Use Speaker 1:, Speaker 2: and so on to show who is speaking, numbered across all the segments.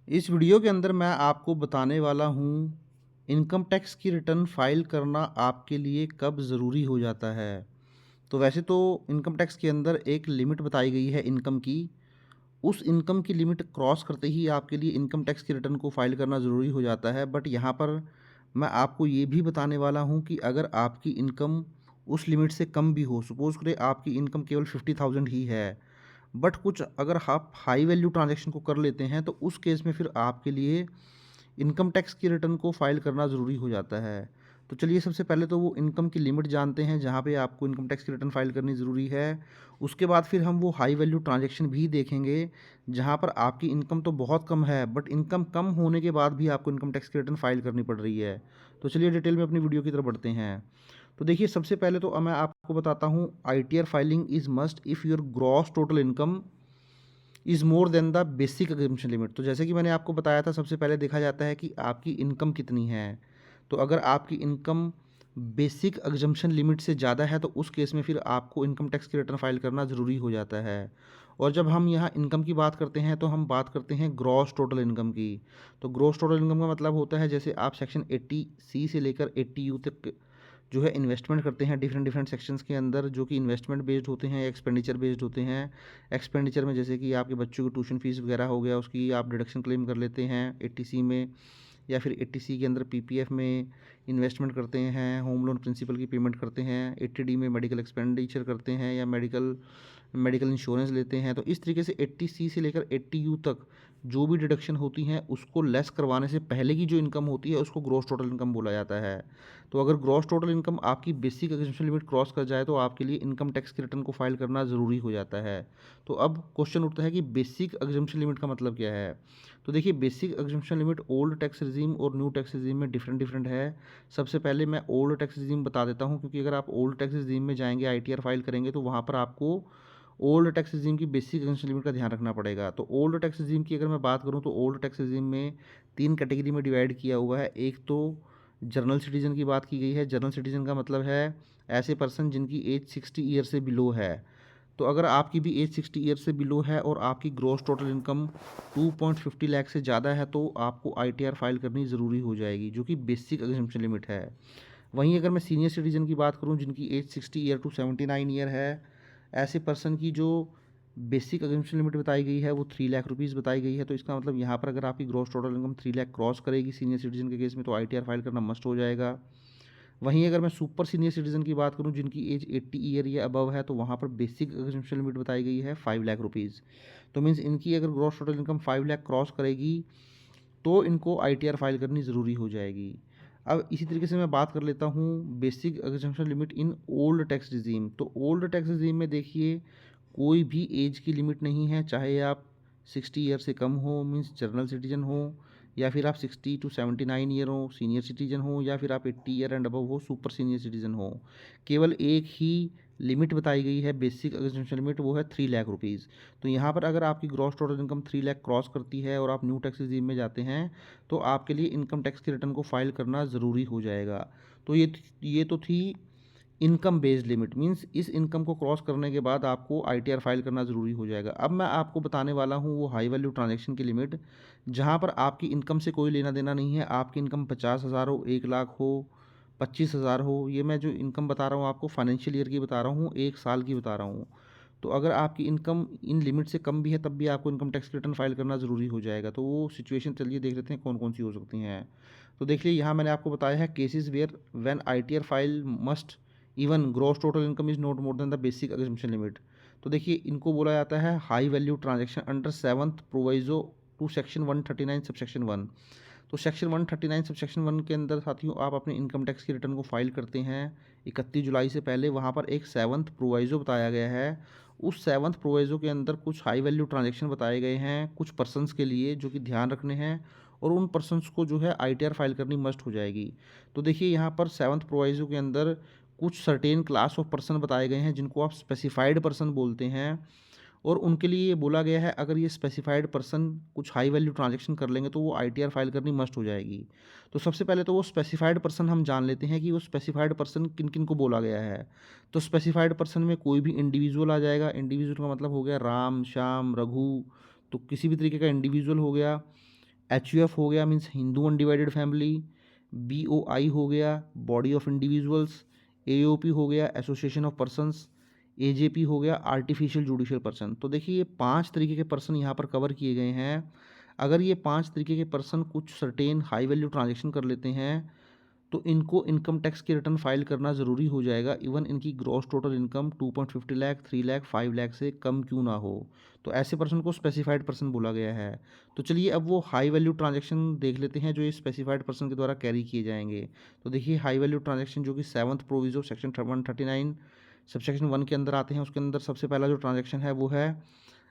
Speaker 1: इस वीडियो के अंदर मैं आपको बताने वाला हूँ इनकम टैक्स की रिटर्न फाइल करना आपके लिए कब ज़रूरी हो जाता है। तो वैसे तो इनकम टैक्स के अंदर एक लिमिट बताई गई है इनकम की। उस इनकम की लिमिट क्रॉस करते ही आपके लिए इनकम टैक्स की रिटर्न को फाइल करना ज़रूरी हो जाता है। बट यहाँ पर मैं आपको ये भी बताने वाला हूँ कि अगर आपकी इनकम उस लिमिट से कम भी हो, सपोज़ करें आपकी इनकम केवल 50,000 ही है, बट कुछ अगर आप हाई वैल्यू ट्रांजैक्शन को कर लेते हैं तो उस केस में फिर आपके लिए इनकम टैक्स की रिटर्न को फाइल करना ज़रूरी हो जाता है। तो चलिए सबसे पहले तो वो इनकम की लिमिट जानते हैं जहाँ पे आपको इनकम टैक्स की रिटर्न फाइल करनी ज़रूरी है। उसके बाद फिर हम वो हाई वैल्यू ट्रांजैक्शन भी देखेंगे जहाँ पर आपकी इनकम तो बहुत कम है बट इनकम कम होने के बाद भी आपको इनकम टैक्स की रिटर्न फाइल करनी पड़ रही है। तो चलिए डिटेल में अपनी वीडियो की तरफ बढ़ते हैं। तो देखिए सबसे पहले तो मैं आपको बताता हूँ ITR filing is must if your gross total income is more than the basic exemption limit. तो जैसे कि मैंने आपको बताया था, सबसे पहले देखा जाता है कि आपकी इनकम कितनी है। तो अगर आपकी इनकम बेसिक एग्जम्पशन लिमिट से ज़्यादा है तो उस केस में फिर आपको इनकम टैक्स की रिटर्न फाइल करना ज़रूरी हो जाता है। और जब हम यहाँ इनकम की बात करते हैं तो हम बात करते हैं ग्रॉस टोटल इनकम की। तो ग्रॉस टोटल इनकम का मतलब होता है जैसे आप सेक्शन 80C से लेकर 80U तक जो है इन्वेस्टमेंट करते हैं डिफरेंट डिफरेंट सेक्शंस के अंदर, जो कि इन्वेस्टमेंट बेस्ड होते हैं, एक्सपेंडिचर बेस्ड होते हैं। एक्सपेंडिचर में जैसे कि आपके बच्चों की ट्यूशन फीस वगैरह हो गया, उसकी आप डिडक्शन क्लेम कर लेते हैं 80C में, या फिर 80C के अंदर PPF में इन्वेस्टमेंट करते हैं, होम लोन प्रिंसिपल की पेमेंट करते हैं, 80D में मेडिकल एक्सपेंडिचर करते हैं या मेडिकल मेडिकल इंश्योरेंस लेते हैं। तो इस तरीके से 80C से लेकर 80U तक जो भी डिडक्शन होती हैं उसको लेस करवाने से पहले की जो इनकम होती है उसको ग्रॉस टोटल इनकम बोला जाता है। तो अगर ग्रॉस टोटल इनकम आपकी बेसिक एग्जम्पशन लिमिट क्रॉस कर जाए तो आपके लिए इनकम टैक्स की रिटर्न को फाइल करना ज़रूरी हो जाता है। तो अब क्वेश्चन उठता है कि बेसिक एग्जम्पशन लिमिट का मतलब क्या है। तो देखिए basic exemption limit old tax regime और न्यू टैक्स रिजीम में डिफरेंट डिफरेंट है। सबसे पहले मैं ओल्ड टैक्स रिजीम बता देता हूँ, क्योंकि अगर आप ओल्ड टैक्स रिजीम में जाएंगे ITR फाइल करेंगे तो वहाँ पर आपको ओल्ड टैक्स रिजीम की बेसिक एग्जम्पशन लिमिट का ध्यान रखना पड़ेगा। तो ओल्ड टैक्स रिजीम की अगर मैं बात करूँ तो ओल्ड टैक्स रिजीम में 3 कैटेगरी में डिवाइड किया हुआ है। एक तो जनरल सिटीजन की बात की गई है। जनरल सिटीजन का मतलब है ऐसे पर्सन जिनकी एज 60 ईयर से बिलो है। तो अगर आपकी भी एज 60 ईयर से बिलो है और आपकी ग्रॉस टोटल इनकम 2.50 लाख से ज़्यादा है तो आपको ITR फाइल करनी ज़रूरी हो जाएगी, जो कि बेसिक एग्जम्पशन लिमिट है। वहीं अगर मैं सीनियर सिटीजन की बात करूं जिनकी एज 60 ईयर टू 79 ईयर है, ऐसे पर्सन की जो बेसिक एग्जम्पशन लिमिट बताई गई है वो 3 लाख रुपीज़ बताई गई है। तो इसका मतलब यहाँ पर अगर आपकी gross total income 3 lakh cross करेगी सीनियर सिटीजन के केस में तो ITR फाइल करना मस्ट हो जाएगा। वहीं अगर मैं सुपर सीनियर सिटीजन की बात करूं जिनकी एज 80 ईयर या अबव है तो वहाँ पर बेसिक एग्जम्पशन लिमिट बताई गई है 5 लाख रुपीज़। तो मीन्स इनकी अगर gross total income 5 lakh cross करेगी तो इनको ITR फाइल करनी ज़रूरी हो जाएगी। अब इसी तरीके से मैं बात कर लेता हूँ basic exemption limit in old tax regime. तो ओल्ड टैक्स रिजीम में देखिए कोई भी एज की लिमिट नहीं है, चाहे आप 60 ईयर से कम हो मीन्स जनरल सिटीजन हो, या फिर आप 60 टू 79 ईयर हो सीनियर सिटीजन हो, या फिर आप 80 ईयर एंड अबव हो सुपर सीनियर सिटीजन हो। केवल एक ही लिमिट बताई गई है बेसिक एग्जम्पशन लिमिट, वो है 3 लाख रुपीज़। तो यहाँ पर अगर आपकी gross total income 3 lakh cross करती है और आप न्यू टैक्स रिजीम में जाते हैं तो आपके लिए इनकम टैक्स की रिटर्न को फाइल करना ज़रूरी हो जाएगा। तो ये तो थी इनकम बेस्ड लिमिट, मींस इस इनकम को क्रॉस करने के बाद आपको ITR फाइल करना ज़रूरी हो जाएगा। अब मैं आपको बताने वाला हूँ वो हाई वैल्यू ट्रांजैक्शन की लिमिट, जहाँ पर आपकी इनकम से कोई लेना देना नहीं है। आपकी इनकम 50,000 हो, 1 लाख हो, 25,000 हो, ये मैं जो इनकम बता रहा हूँ आपको फाइनेंशियल ईयर की बता रहा हूँ, 1 साल की बता रहा हूँ। तो अगर आपकी इनकम इन लिमिट से कम भी है तब भी आपको इनकम टैक्स रिटर्न फाइल करना ज़रूरी हो जाएगा। तो वो सिचुएशन चलिए देख लेते हैं कौन कौन सी हो सकती हैं। तो देखिए यहाँ मैंने आपको बताया है cases where when ITR file must even gross total income is not more than the basic exemption limit. तो देखिए इनको बोला जाता है high value transaction under 7th proviso to section 139 subsection 1। तो सेक्शन 139 सब सेक्शन 1 के अंदर साथियों आप अपने इनकम टैक्स की रिटर्न को फाइल करते हैं 31 जुलाई से पहले। वहाँ पर एक 7th प्रोवाइजो बताया गया है। उस 7th प्रोवाइजो के अंदर कुछ हाई वैल्यू ट्रांजेक्शन बताए गए हैं कुछ पर्सनस के लिए जो कि ध्यान रखने हैं, और उन पर्सनस को जो है ITR फाइल करनी मस्ट हो जाएगी। तो देखिए यहाँ पर 7th प्रोवाइजो के अंदर कुछ सर्टेन क्लास ऑफ पर्सन बताए गए हैं जिनको आप स्पेसिफाइड पर्सन बोलते हैं, और उनके लिए ये बोला गया है अगर ये स्पेसिफाइड पर्सन कुछ हाई वैल्यू ट्रांजैक्शन कर लेंगे तो वो ITR फाइल करनी मस्ट हो जाएगी। तो सबसे पहले तो वो स्पेसिफाइड पर्सन हम जान लेते हैं कि वो स्पेसिफाइड पर्सन किन किन को बोला गया है। तो स्पेसिफाइड पर्सन में कोई भी इंडिविजुअल आ जाएगा। इंडिविजुअल का मतलब हो गया राम, श्याम, रघु, तो किसी भी तरीके का इंडिविजुअल हो गया। HUF हो गया means Hindu undivided family, BOI हो गया बॉडी ऑफ इंडिविजुअल्स, AOP हो गया एसोसिएशन ऑफ पर्सन्स, AJP हो गया आर्टिफिशियल जुडिशियल पर्सन। तो देखिए ये 5 तरीके के पर्सन यहाँ पर कवर किए गए हैं। अगर ये 5 तरीके के पर्सन कुछ सर्टेन हाई वैल्यू ट्रांजेक्शन कर लेते हैं तो इनको इनकम टैक्स की रिटर्न फाइल करना ज़रूरी हो जाएगा, इवन इनकी gross total income 2.50 lakh, 3 lakh, 5 lakh से कम क्यों ना हो। तो ऐसे पर्सन को स्पेसिफाइड पर्सन बोला गया है। तो चलिए अब वो हाई वैल्यू ट्रांजैक्शन देख लेते हैं जो ये स्पेसिफाइड पर्सन के द्वारा कैरी किए जाएंगे। तो देखिए हाई वैल्यू ट्रांजैक्शन जो कि 7th प्रोविजो सेक्शन 139 सबसेक्शन 1 के अंदर आते हैं, उसके अंदर सबसे पहला जो ट्रांजैक्शन है वो है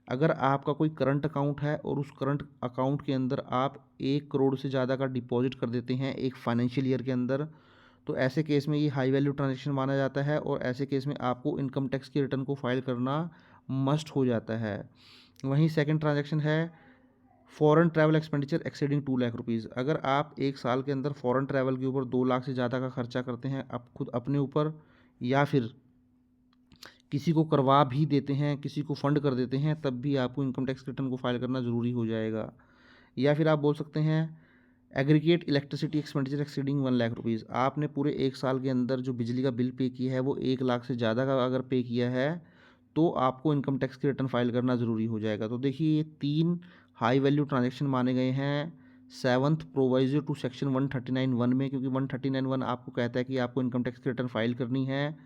Speaker 1: अगर आपका कोई करंट अकाउंट है और उस करंट अकाउंट के अंदर आप 1 करोड़ से ज़्यादा का डिपॉजिट कर देते हैं एक फाइनेंशियल ईयर के अंदर, तो ऐसे केस में ये हाई वैल्यू ट्रांजैक्शन माना जाता है और ऐसे केस में आपको इनकम टैक्स की रिटर्न को फाइल करना मस्ट हो जाता है। वहीं सेकंड ट्रांजैक्शन है foreign travel expenditure exceeding 2 lakh rupees. अगर आप एक साल के अंदर फॉरेन ट्रैवल के ऊपर 2 लाख से ज़्यादा का खर्चा करते हैं आप खुद अपने ऊपर, या फिर किसी को करवा भी देते हैं, किसी को फंड कर देते हैं, तब भी आपको इनकम टैक्स रिटर्न को फाइल करना ज़रूरी हो जाएगा। या फिर आप बोल सकते हैं aggregate electricity expenditure exceeding 1 lakh rupees. आपने पूरे एक साल के अंदर जो बिजली का बिल पे किया है वो 1 लाख से ज़्यादा का अगर पे किया है तो आपको इनकम टैक्स की रिटर्न फाइल करना ज़रूरी हो जाएगा। तो देखिए ये 3 हाई वैल्यू ट्रांजेक्शन माने गए हैं 7th प्रोवाइजर टू सेक्शन 139(1) में, क्योंकि 139(1) आपको कहता है कि आपको इनकम टैक्स की रिटर्न फाइल करनी है।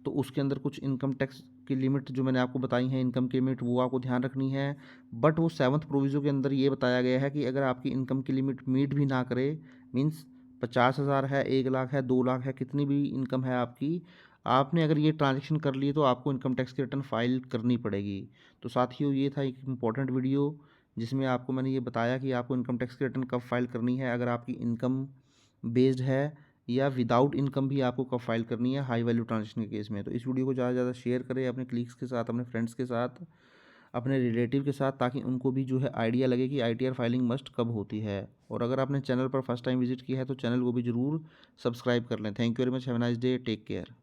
Speaker 1: तो उसके अंदर कुछ इनकम टैक्स की लिमिट जो मैंने आपको बताई हैं इनकम की लिमिट वो आपको ध्यान रखनी है। बट वो 7th प्रोविज़ो के अंदर ये बताया गया है कि अगर आपकी इनकम की लिमिट मीट भी ना करे, मीन्स 50,000 है, 1 लाख है, 2 लाख है, कितनी भी इनकम है आपकी, आपने अगर ये ट्रांजेक्शन कर लिए तो आपको इनकम टैक्स की रिटर्न फाइल करनी पड़ेगी। तो साथियों ये था एक इम्पॉर्टेंट वीडियो जिसमें आपको मैंने ये बताया कि आपको इनकम टैक्स की रिटर्न कब फाइल करनी है, अगर आपकी इनकम बेस्ड है या विदाउट इनकम भी आपको कब फाइल करनी है हाई वैल्यू ट्रांजेक्शन के केस में। तो इस वीडियो को ज़्यादा से ज़्यादा शेयर करें अपने क्लिक्स के साथ, अपने फ्रेंड्स के साथ, अपने रिलेटिव के साथ, ताकि उनको भी जो है आइडिया लगे कि ITR फाइलिंग मस्ट कब होती है। और अगर आपने चैनल पर फर्स्ट टाइम विजिट किया है तो चैनल को भी ज़रूर सब्सक्राइब कर लें। Thank you very much, have a nice day, take care.